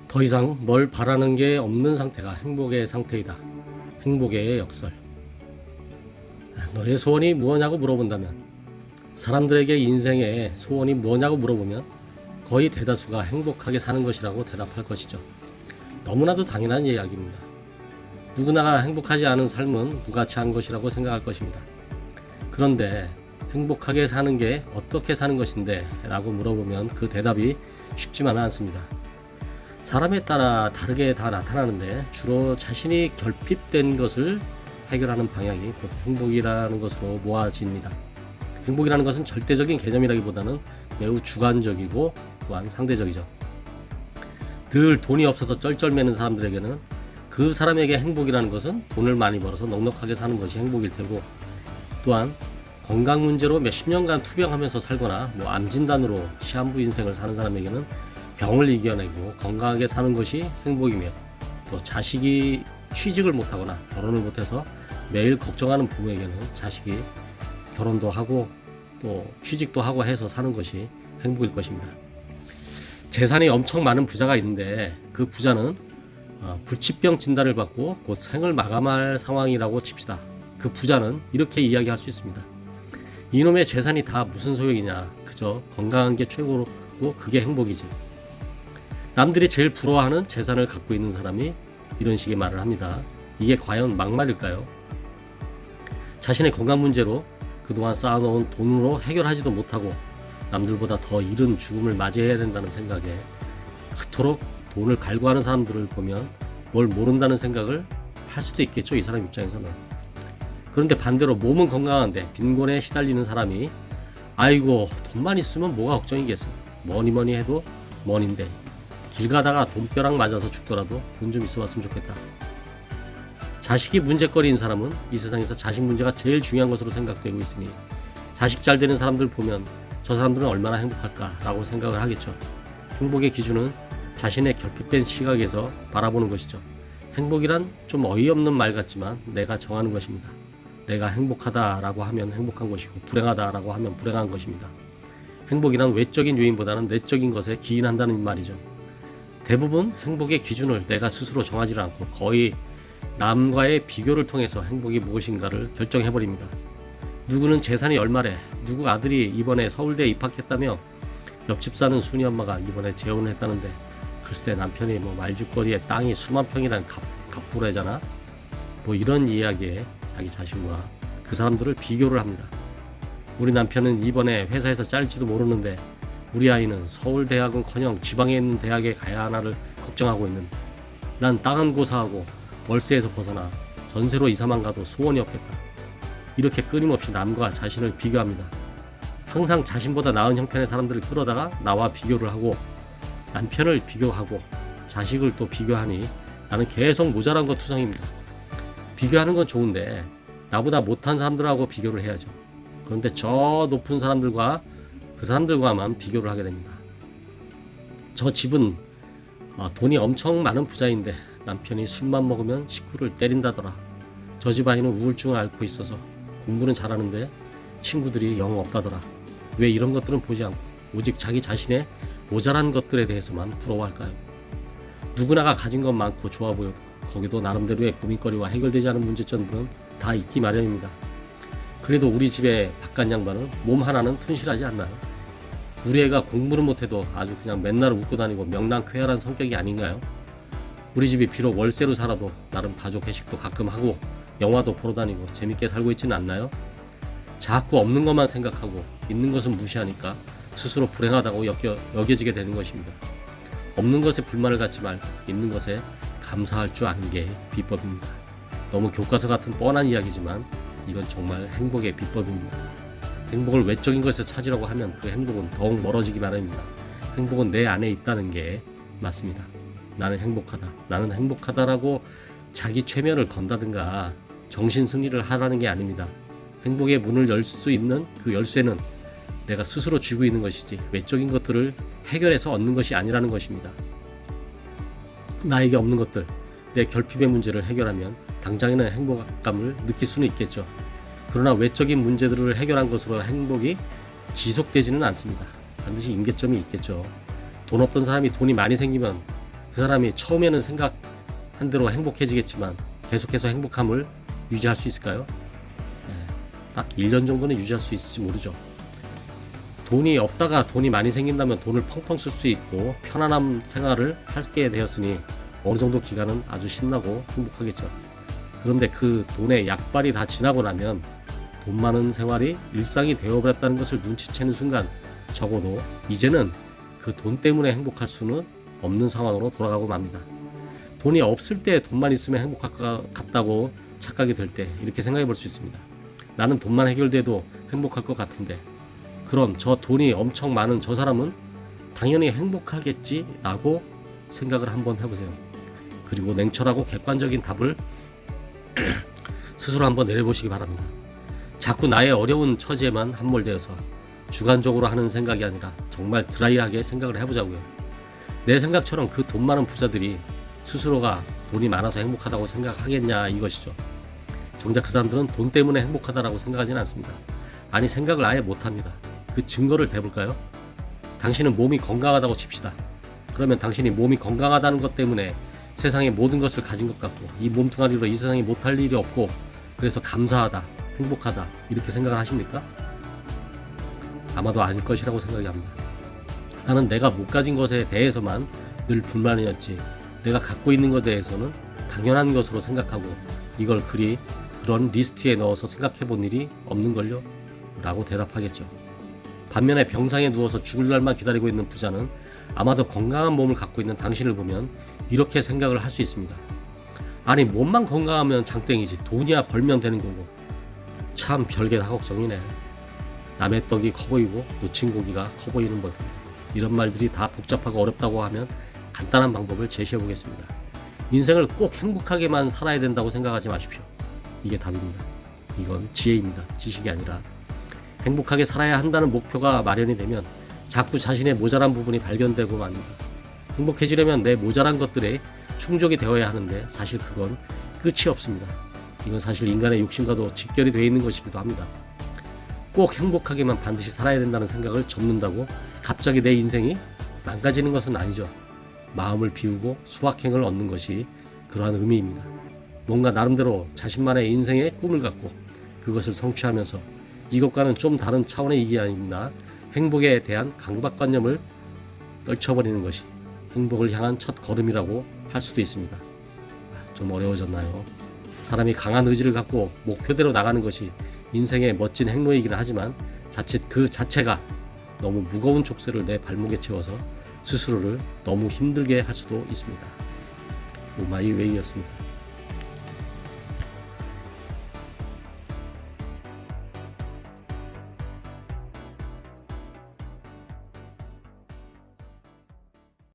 더 이상 뭘 바라는 게 없는 상태가 행복의 상태이다. 행복의 역설. 너의 소원이 무엇냐고 물어본다면, 사람들에게 인생의 소원이 무엇냐고 물어보면 거의 대다수가 행복하게 사는 것이라고 대답할 것이죠. 너무나도 당연한 이야기입니다. 누구나가 행복하지 않은 삶은 무가치한 것이라고 생각할 것입니다. 그런데 행복하게 사는 게 어떻게 사는 것인데? 라고 물어보면 그 대답이 쉽지만은 않습니다. 사람에 따라 다르게 다 나타나는데 주로 자신이 결핍된 것을 해결하는 방향이 곧 행복이라는 것으로 모아집니다. 행복이라는 것은 절대적인 개념이라기보다는 매우 주관적이고 또한 상대적이죠. 늘 돈이 없어서 쩔쩔매는 사람들에게는 그 사람에게 행복이라는 것은 돈을 많이 벌어서 넉넉하게 사는 것이 행복일 테고, 또한 건강 문제로 몇십 년간 투병하면서 살거나 암 진단으로 시한부 인생을 사는 사람에게는 병을 이겨내고 건강하게 사는 것이 행복이며, 또 자식이 취직을 못하거나 결혼을 못해서 매일 걱정하는 부모에게는 자식이 결혼도 하고 또 취직도 하고 해서 사는 것이 행복일 것입니다. 재산이 엄청 많은 부자가 있는데 그 부자는 불치병 진단을 받고 곧 생을 마감할 상황이라고 칩시다. 그 부자는 이렇게 이야기할 수 있습니다. 이놈의 재산이 다 무슨 소용이냐, 그저 건강한 게 최고고 그게 행복이지. 남들이 제일 부러워하는 재산을 갖고 있는 사람이 이런 식의 말을 합니다. 이게 과연 막말일까요? 자신의 건강 문제로 그동안 쌓아놓은 돈으로 해결하지도 못하고 남들보다 더 이른 죽음을 맞이해야 된다는 생각에 그토록 돈을 갈구하는 사람들을 보면 뭘 모른다는 생각을 할 수도 있겠죠, 이 사람 입장에서는. 그런데 반대로 몸은 건강한데 빈곤에 시달리는 사람이 아이고 돈만 있으면 뭐가 걱정이겠어, 뭐니 해도 뭐니인데 길 가다가 돈벼락 맞아서 죽더라도 돈 좀 있어 왔으면 좋겠다. 자식이 문제거리인 사람은 이 세상에서 자식 문제가 제일 중요한 것으로 생각되고 있으니 자식 잘 되는 사람들 보면 저 사람들은 얼마나 행복할까 라고 생각을 하겠죠. 행복의 기준은 자신의 결핍된 시각에서 바라보는 것이죠. 행복이란 좀 어이없는 말 같지만 내가 정하는 것입니다. 내가 행복하다라고 하면 행복한 것이고 불행하다라고 하면 불행한 것입니다. 행복이란 외적인 요인보다는 내적인 것에 기인한다는 말이죠. 대부분 행복의 기준을 내가 스스로 정하지 않고 거의 남과의 비교를 통해서 행복이 무엇인가를 결정해버립니다. 누구는 재산이 얼마래, 누구 아들이 이번에 서울대에 입학했다며 옆집 사는 순이 엄마가 이번에 재혼을 했다는데 글쎄 남편이 말죽거리에 땅이 수만 평이란 갑부래잖아. 이런 이야기에 자기 자신과 그 사람들을 비교를 합니다. 우리 남편은 이번에 회사에서 잘릴지도 모르는데 우리 아이는 서울대학은커녕 지방에 있는 대학에 가야 하나를 걱정하고 있는데 난 땅 한 고사하고 월세에서 벗어나 전세로 이사만 가도 소원이 없겠다. 이렇게 끊임없이 남과 자신을 비교합니다. 항상 자신보다 나은 형편의 사람들을 끌어다가 나와 비교를 하고 남편을 비교하고 자식을 또 비교하니 나는 계속 모자란 것 투성입니다. 비교하는 건 좋은데 나보다 못한 사람들하고 비교를 해야죠. 그런데 저 높은 사람들과 그 사람들과만 비교를 하게 됩니다. 저 집은 돈이 엄청 많은 부자인데 남편이 술만 먹으면 식구를 때린다더라. 저 집 아이는 우울증을 앓고 있어서 공부는 잘하는데 친구들이 영 없다더라. 왜 이런 것들은 보지 않고 오직 자기 자신의 모자란 것들에 대해서만 부러워할까요? 누구나가 가진 것 많고 좋아 보여도 거기도 나름대로의 고민거리와 해결되지 않은 문제점들은 다 있기 마련입니다. 그래도 우리 집의 바깥 양반은 몸 하나는 튼실하지 않나요? 우리 애가 공부는 못해도 아주 그냥 맨날 웃고 다니고 명랑쾌활한 성격이 아닌가요? 우리 집이 비록 월세로 살아도 나름 가족 회식도 가끔 하고 영화도 보러 다니고 재밌게 살고 있지는 않나요? 자꾸 없는 것만 생각하고 있는 것은 무시하니까 스스로 불행하다고 여겨지게 되는 것입니다. 없는 것에 불만을 갖지 말고 있는 것에 감사할 줄 아는 게 비법입니다. 너무 교과서 같은 뻔한 이야기지만 이건 정말 행복의 비법입니다. 행복을 외적인 것에 찾으려고 하면 그 행복은 더욱 멀어지기 마련입니다. 행복은 내 안에 있다는 게 맞습니다. 나는 행복하다, 나는 행복하다라고 자기 최면을 건다든가 정신 승리를 하라는 게 아닙니다. 행복의 문을 열 수 있는 그 열쇠는 내가 스스로 쥐고 있는 것이지 외적인 것들을 해결해서 얻는 것이 아니라는 것입니다. 나에게 없는 것들, 내 결핍의 문제를 해결하면 당장에는 행복감을 느낄 수는 있겠죠. 그러나 외적인 문제들을 해결한 것으로 행복이 지속되지는 않습니다. 반드시 임계점이 있겠죠. 돈 없던 사람이 돈이 많이 생기면 그 그 사람이 처음에는 생각한 대로 행복해지겠지만 계속해서 행복함을 유지할 수 있을까요? 딱 1년 정도는 유지할 수 있을지 모르죠. 돈이 없다가 돈이 많이 생긴다면 돈을 펑펑 쓸 수 있고 편안한 생활을 하게 되었으니 어느 정도 기간은 아주 신나고 행복하겠죠. 그런데 그 돈의 약발이 다 지나고 나면 돈 많은 생활이 일상이 되어버렸다는 것을 눈치채는 순간 적어도 이제는 그 돈 때문에 행복할 수는 없는 상황으로 돌아가고 맙니다. 돈이 없을 때 돈만 있으면 행복할 것 같다고 착각이 될 때 이렇게 생각해 볼 수 있습니다. 나는 돈만 해결돼도 행복할 것 같은데 그럼 저 돈이 엄청 많은 저 사람은 당연히 행복하겠지 라고 생각을 한번 해보세요. 그리고 냉철하고 객관적인 답을 스스로 한번 내려보시기 바랍니다. 자꾸 나의 어려운 처지에만 함몰되어서 주관적으로 하는 생각이 아니라 정말 드라이하게 생각을 해보자고요. 내 생각처럼 그 돈 많은 부자들이 스스로가 돈이 많아서 행복하다고 생각하겠냐 이것이죠. 정작 그 사람들은 돈 때문에 행복하다라고 생각하지는 않습니다. 아니 생각을 아예 못합니다. 그 증거를 대볼까요? 당신은 몸이 건강하다고 칩시다. 그러면 당신이 몸이 건강하다는 것 때문에 세상의 모든 것을 가진 것 같고 이 몸뚱아리로 이 세상에 못할 일이 없고 그래서 감사하다, 행복하다 이렇게 생각을 하십니까? 아마도 아닐 것이라고 생각이 합니다. 나는 내가 못 가진 것에 대해서만 늘 불만이었지 내가 갖고 있는 것에 대해서는 당연한 것으로 생각하고 이걸 그런 리스트에 넣어서 생각해 본 일이 없는걸요? 라고 대답하겠죠. 반면에 병상에 누워서 죽을 날만 기다리고 있는 부자는 아마도 건강한 몸을 갖고 있는 당신을 보면 이렇게 생각을 할 수 있습니다. 아니 몸만 건강하면 장땡이지 돈이야 벌면 되는 거고 참 별게 다 걱정이네. 남의 떡이 커 보이고 놓친 고기가 커 보이는 법. 이런 말들이 다 복잡하고 어렵다고 하면 간단한 방법을 제시해 보겠습니다. 인생을 꼭 행복하게만 살아야 된다고 생각하지 마십시오. 이게 답입니다. 이건 지혜입니다. 지식이 아니라. 행복하게 살아야 한다는 목표가 마련이 되면 자꾸 자신의 모자란 부분이 발견되고 맙니다. 행복해지려면 내 모자란 것들에 충족이 되어야 하는데 사실 그건 끝이 없습니다. 이건 사실 인간의 욕심과도 직결이 되어 있는 것이기도 합니다. 꼭 행복하게만 반드시 살아야 된다는 생각을 접는다고 갑자기 내 인생이 망가지는 것은 아니죠. 마음을 비우고 수확행을 얻는 것이 그러한 의미입니다. 뭔가 나름대로 자신만의 인생의 꿈을 갖고 그것을 성취하면서 이것과는 좀 다른 차원의 이게 아닙니다. 행복에 대한 강박관념을 떨쳐버리는 것이 행복을 향한 첫 걸음이라고 할 수도 있습니다. 좀 어려워졌나요? 사람이 강한 의지를 갖고 목표대로 나가는 것이 인생의 멋진 행로이긴 하지만 자칫 그 자체가 너무 무거운 족쇄를 내 발목에 채워서 스스로를 너무 힘들게 할 수도 있습니다. 오마이웨이였습니다.